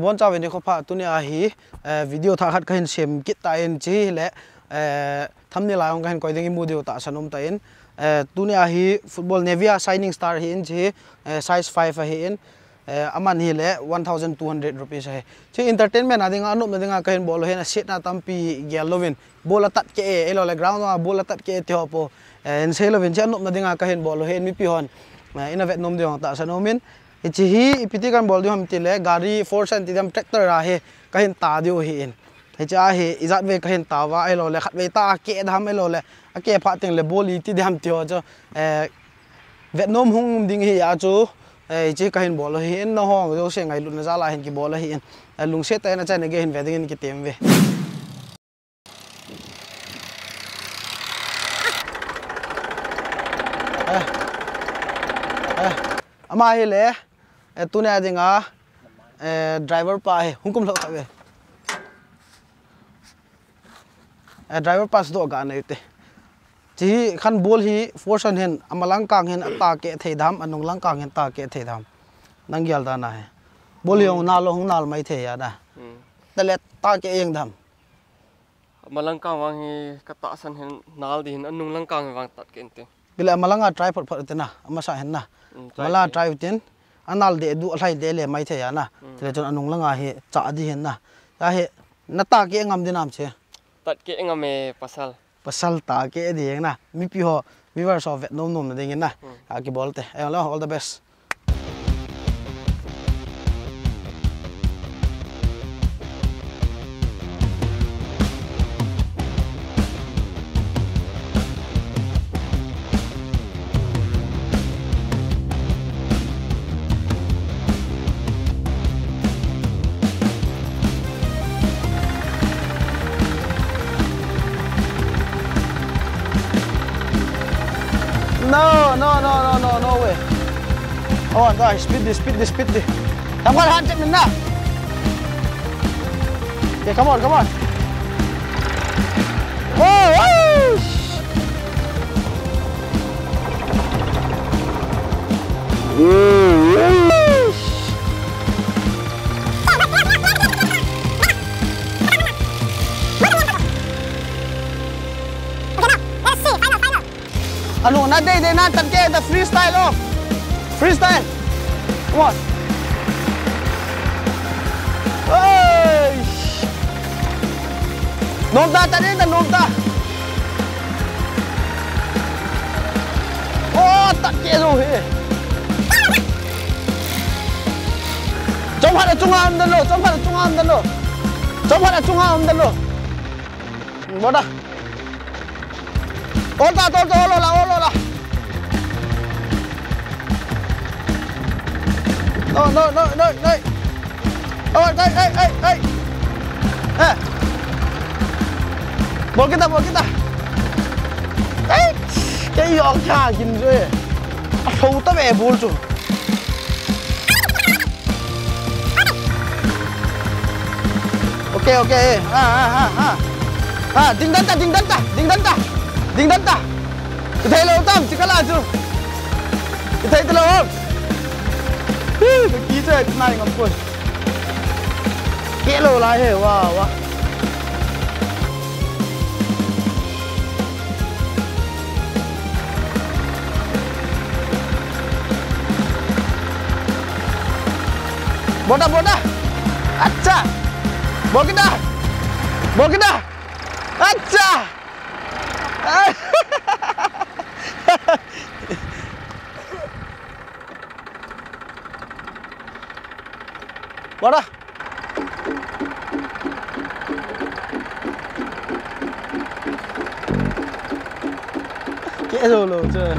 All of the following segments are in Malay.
bon chawe ni khopa tunia hi video tha khat kahin sem kit ta en chi le thumbnail ayong kahin koi ding mu dio ta sanom ta in tunia hi football Nevia Shining Star hi in chi size 5 hi in aman hi le 1200 rupees hai chi entertainment adinga anup nadinga kahin bol hen sit na tampi gelovin bola tat ke elo le ground ma bola tat ke te hopo en selovin chi anup nadinga kahin bol hen mi pi hon ina vet nom diong ta sanomin chi hi ipiti kan bol diom ti le gari force and tidam tractor ra he kahin ta dio hi in he cha he izat ve kahin ta wa elo le khat ve ta ke dham elo le ake pha teng le boli ti dham tio cho vet nom hung ding hi ya chu chỉ kahin bol hi in no hong jo se ngai lun za la hin ki bol hi in lung se ta na cha ne ge hin ve ding ki tem ve ama hi le tu ne dinga driver pa he hukum lo ka ve driver pas do ga nei te chỉ khăn bol hi force hen amalang kang hen ta ke thei dham anung lang kang hen ta ke thei dham nang gyal da na he bol yong na lo hung nal mai the ya da tale ta ke eng dham amalang kang wang hi ka ta san hen nal din anung lang kang wang tat ke ente bila amalanga try phot phot te na ama sa hen na mala try tin anal de du alai de le mai the ya na tele chon anung langa hi cha di hen na ya he na ta ke ngam dinam che tat ke ngame pasal ta ke ding na mi pi ho viewers of Vietnam nom ding na ki bolte all the best No way. Oh, guys, speed this. Come on, hand it na. Okay, come on. Whoa! Ano na day na tanke the freestyle off. Freestyle. Come on. Hey. Nomta tadi ta nomta. Oh, tanke rồi he. Trong hạt trung am dan lo. Trong hạt trung am dan lo. Boda. Olo la. No. Oh, hey. Bol kita. Hey, cái giọt cha gìn rồi. Sâu ta về bol chu. Okay. Ding dan ta. Cái thấy lâu tâm chỉ có là chứ. Cái thấy lâu không? Cái ký chơi này ngắm quên. Kẽ lâu lại hề wow. Boda. Acha. Bol kita. Acha. Boda. Kẽ rồi chơi.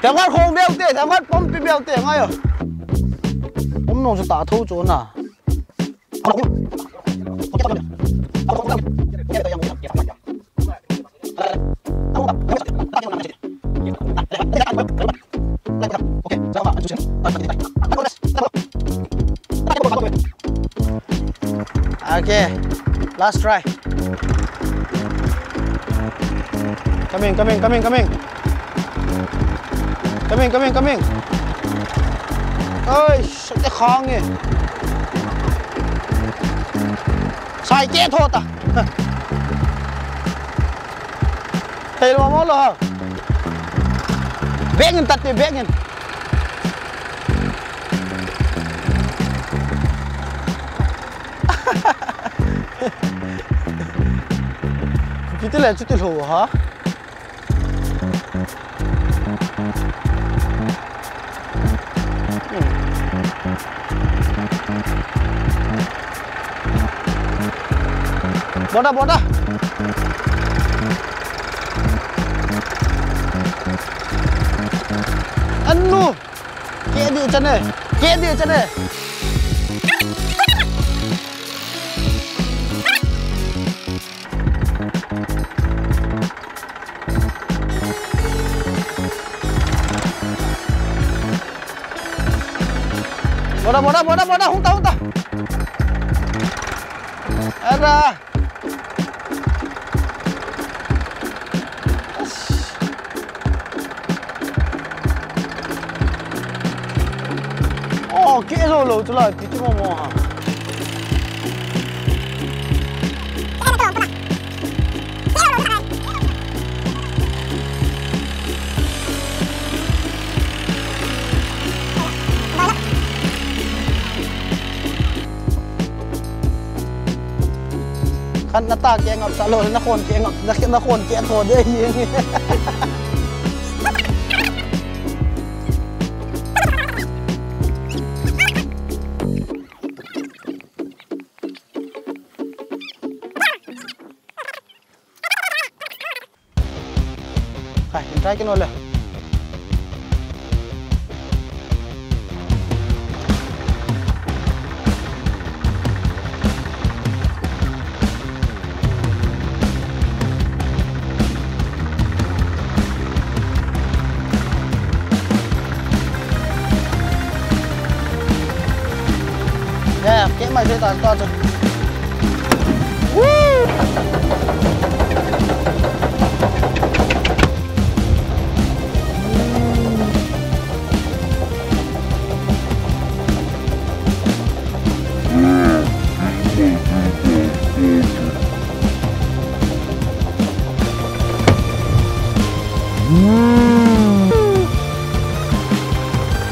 Thằng con không đeo tiền, thằng con bấm bị đeo tiền ngay rồi. Bấm nó sẽ tả thâu trốn à. Okay, last try. Coming. Ơi, sao cái khó nghe. Sai chết thôi ta. Thấy mà mất rồi. Bé ngân tắt đi, bé ngân. Chút là chút hổ hả? Boda. Anu, kia đi chân này. Boda, không ta. Era. Kia rồi lâu trở lại tí chứ mà hả? Kan nata kia ngọc sa lô nó khôn kia ngọc nó khôn kia thổ đây. Phải, try cái nồi lên. Yeah, cái mày thấy to rồi.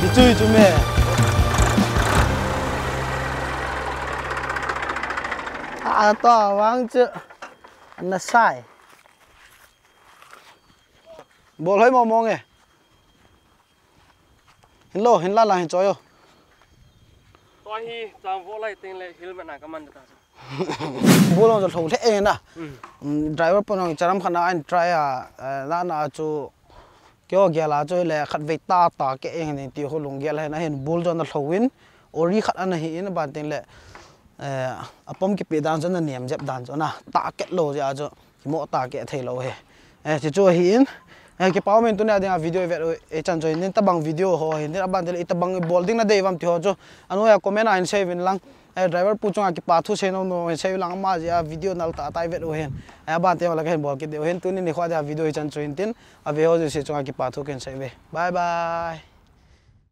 Đi chơi chú mẹ. To vắng chứ. Nó sai. Bố lấy mong nghe. Hình la hình chói không? Tôi hi chàng vô lại tên lệ helmet nào cái mình ta. Bố lòng thầu thế nè. Driver pun charam khana anh try na chu kyo gela chu le khat ve ta ke eng ni ti ho long gel na hen bol jon thawin ori khat an hi in ban tên lệ apom ki pe dan jon niam jep dan jon na ta ke lo ja jo mo ta ke thei lo he chi chu hi in cái bao mình tuần này video về e chan join nên ta bang video ho hin nên ban để ta bang bolding na dei vam ti ho cho anu ya comment anh save in lang driver pu chunga ki pa thu se no save lang ma ja video nal ta tai ve hen ban te la cái bol ke de hen tunin ni khwa ja video chan join tin a ve ho je se chunga ki pa thu ken save bye bye.